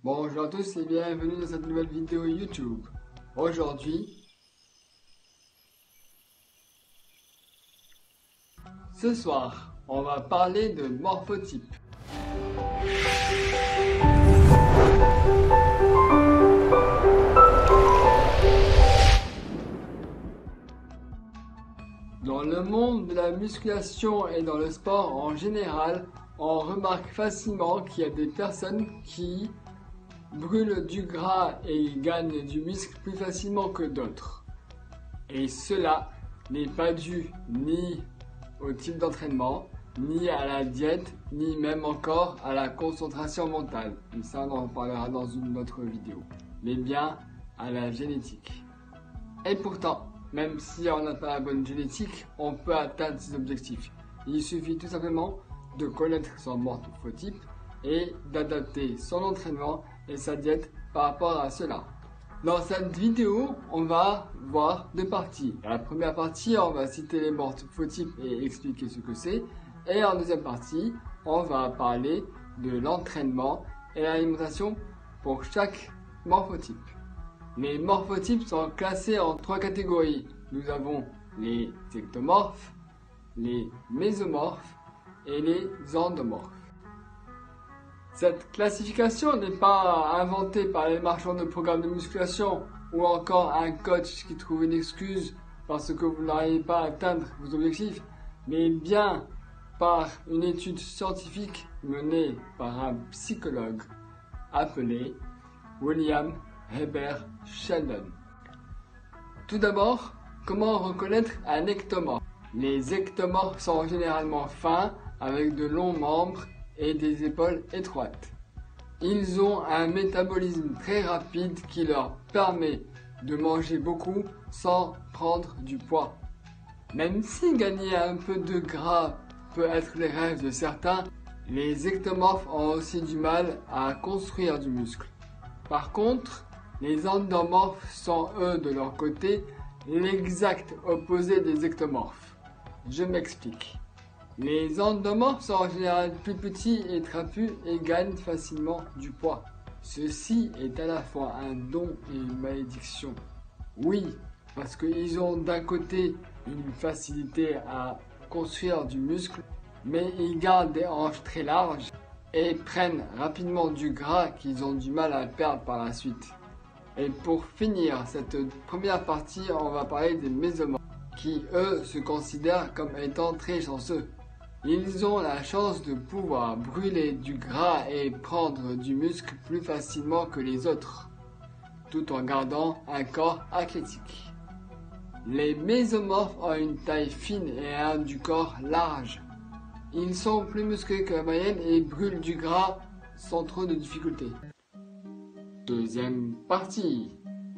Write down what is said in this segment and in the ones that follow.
Bonjour à tous et bienvenue dans cette nouvelle vidéo YouTube. Aujourd'hui, ce soir, on va parler de morphotypes. Dans le monde de la musculation et dans le sport en général, on remarque facilement qu'il y a des personnes qui brûlent du gras et gagnent du muscle plus facilement que d'autres. Et cela n'est pas dû ni au type d'entraînement, ni à la diète, ni même encore à la concentration mentale. Et ça, on en parlera dans une autre vidéo. Mais bien à la génétique. Et pourtant, même si on n'a pas la bonne génétique, on peut atteindre ses objectifs. Il suffit tout simplement de connaître son morphotype et d'adapter son entraînement et sa diète par rapport à cela. Dans cette vidéo, on va voir deux parties. Dans la première partie, on va citer les morphotypes et expliquer ce que c'est. Et en deuxième partie, on va parler de l'entraînement et l'alimentation pour chaque morphotype. Les morphotypes sont classés en trois catégories. Nous avons les ectomorphes, les mésomorphes et les endomorphes. Cette classification n'est pas inventée par les marchands de programmes de musculation ou encore un coach qui trouve une excuse parce que vous n'arrivez pas à atteindre vos objectifs, mais bien par une étude scientifique menée par un psychologue appelé William Heber Sheldon. Tout d'abord, comment reconnaître un ectomorphe? Les ectomorphes sont généralement fins avec de longs membres et des épaules étroites. Ils ont un métabolisme très rapide qui leur permet de manger beaucoup sans prendre du poids. Même si gagner un peu de gras peut être les rêves de certains, les ectomorphes ont aussi du mal à construire du muscle. Par contre, les endomorphes sont eux de leur côté l'exact opposé des ectomorphes. Je m'explique. Les endomorphes sont en général plus petits et trapus et gagnent facilement du poids. Ceci est à la fois un don et une malédiction. Oui, parce qu'ils ont d'un côté une facilité à construire du muscle, mais ils gardent des hanches très larges et prennent rapidement du gras qu'ils ont du mal à perdre par la suite. Et pour finir cette première partie, on va parler des mésomorphes, qui eux se considèrent comme étant très chanceux. Ils ont la chance de pouvoir brûler du gras et prendre du muscle plus facilement que les autres, tout en gardant un corps athlétique. Les mésomorphes ont une taille fine et un du corps large. Ils sont plus musclés que la moyenne et brûlent du gras sans trop de difficultés. Deuxième partie,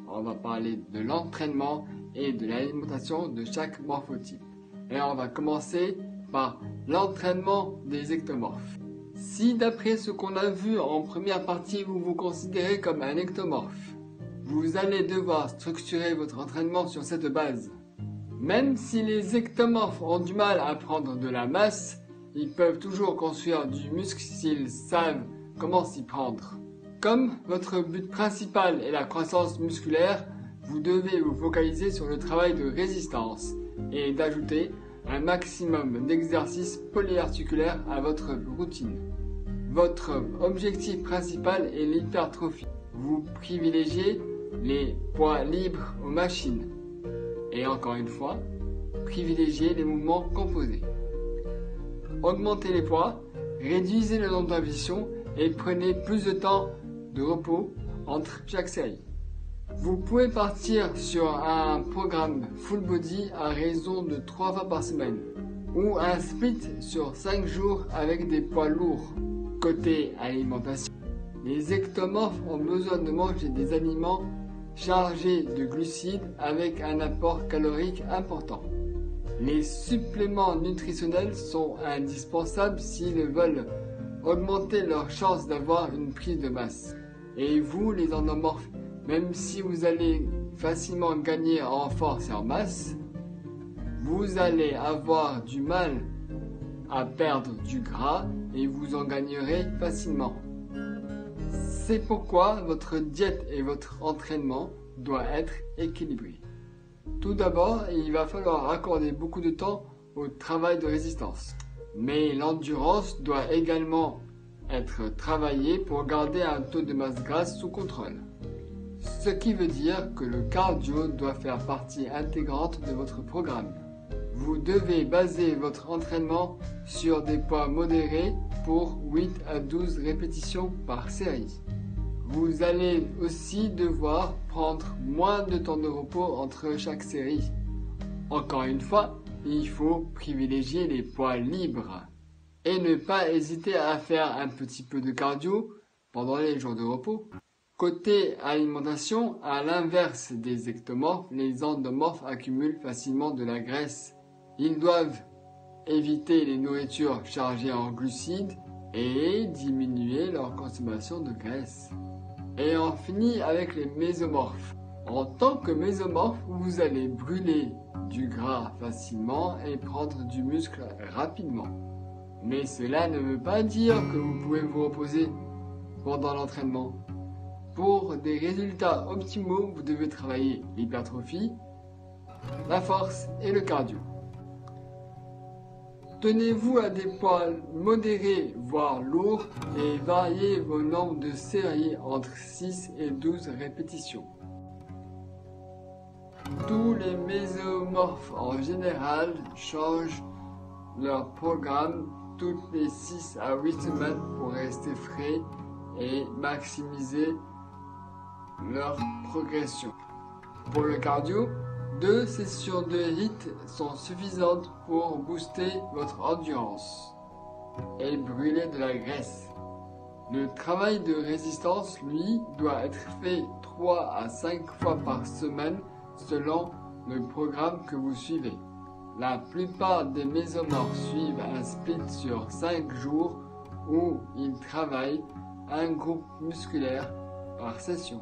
on va parler de l'entraînement et de l'alimentation de chaque morphotype. Et on va commencer par l'entraînement des ectomorphes. Si d'après ce qu'on a vu en première partie, vous vous considérez comme un ectomorphe, vous allez devoir structurer votre entraînement sur cette base. Même si les ectomorphes ont du mal à prendre de la masse, ils peuvent toujours construire du muscle s'ils savent comment s'y prendre. Comme votre but principal est la croissance musculaire, vous devez vous focaliser sur le travail de résistance et d'ajouter un maximum d'exercices polyarticulaires à votre routine. Votre objectif principal est l'hypertrophie. Vous privilégiez les poids libres aux machines. Et encore une fois, privilégiez les mouvements composés. Augmentez les poids, réduisez le nombre d'invitations et prenez plus de temps de repos entre chaque série. Vous pouvez partir sur un programme full body à raison de 3 fois par semaine ou un split sur 5 jours avec des poids lourds. Côté alimentation, les ectomorphes ont besoin de manger des aliments chargés de glucides avec un apport calorique important. Les suppléments nutritionnels sont indispensables s'ils veulent augmenter leurs chances d'avoir une prise de masse. Et vous, les endomorphes, même si vous allez facilement gagner en force et en masse, vous allez avoir du mal à perdre du gras et vous en gagnerez facilement. C'est pourquoi votre diète et votre entraînement doivent être équilibrés. Tout d'abord, il va falloir accorder beaucoup de temps au travail de résistance. Mais l'endurance doit également être travaillée pour garder un taux de masse grasse sous contrôle. Ce qui veut dire que le cardio doit faire partie intégrante de votre programme. Vous devez baser votre entraînement sur des poids modérés pour 8 à 12 répétitions par série. Vous allez aussi devoir prendre moins de temps de repos entre chaque série. Encore une fois, il faut privilégier les poids libres et ne pas hésiter à faire un petit peu de cardio pendant les jours de repos. Côté alimentation, à l'inverse des ectomorphes, les endomorphes accumulent facilement de la graisse. Ils doivent éviter les nourritures chargées en glucides et diminuer leur consommation de graisse. Et on finit avec les mésomorphes. En tant que mésomorphe, vous allez brûler du gras facilement et prendre du muscle rapidement. Mais cela ne veut pas dire que vous pouvez vous reposer pendant l'entraînement. Pour des résultats optimaux, vous devez travailler l'hypertrophie, la force et le cardio. Tenez-vous à des poids modérés, voire lourds, et variez vos nombres de séries entre 6 et 12 répétitions. Tous les mésomorphes en général changent leur programme toutes les 6 à 8 semaines pour rester frais et maximiser leur progression. Pour le cardio, 2 sessions de HIIT sont suffisantes pour booster votre endurance et brûler de la graisse. Le travail de résistance, lui, doit être fait 3 à 5 fois par semaine selon le programme que vous suivez. La plupart des mésomorphes suivent un split sur 5 jours où ils travaillent un groupe musculaire par session.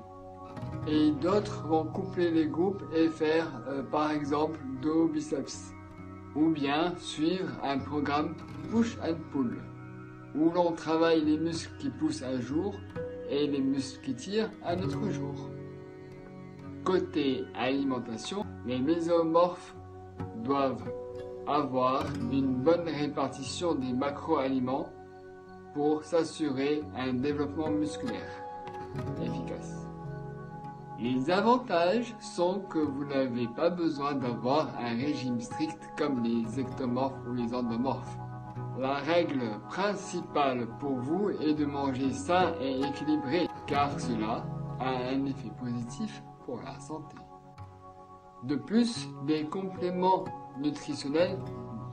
Et d'autres vont coupler les groupes et faire par exemple dos biceps, ou bien suivre un programme push and pull où l'on travaille les muscles qui poussent un jour et les muscles qui tirent un autre jour. Côté alimentation, les mésomorphes doivent avoir une bonne répartition des macro-aliments pour s'assurer un développement musculaire efficace. Les avantages sont que vous n'avez pas besoin d'avoir un régime strict comme les ectomorphes ou les endomorphes. La règle principale pour vous est de manger sain et équilibré, car cela a un effet positif pour la santé. De plus, des compléments nutritionnels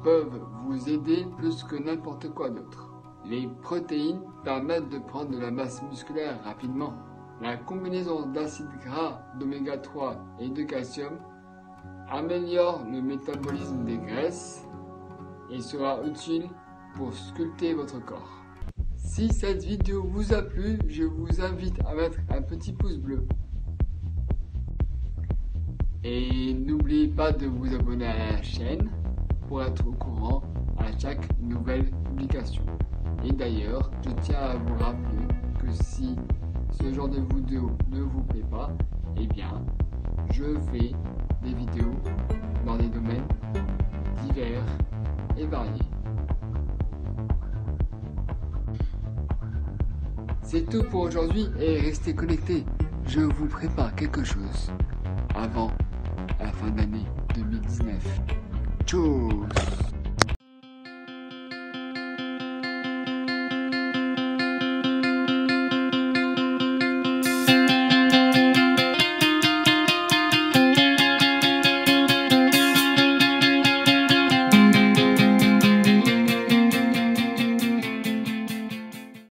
peuvent vous aider plus que n'importe quoi d'autre. Les protéines permettent de prendre de la masse musculaire rapidement. La combinaison d'acides gras, d'oméga 3 et de calcium améliore le métabolisme des graisses et sera utile pour sculpter votre corps. Si cette vidéo vous a plu, je vous invite à mettre un petit pouce bleu. Et n'oubliez pas de vous abonner à la chaîne pour être au courant à chaque nouvelle publication. Et d'ailleurs, je tiens à vous rappeler que si ce genre de vidéo ne vous plaît pas, eh bien, je fais des vidéos dans des domaines divers et variés. C'est tout pour aujourd'hui et restez connectés. Je vous prépare quelque chose avant la fin d'année 2019. Ciao!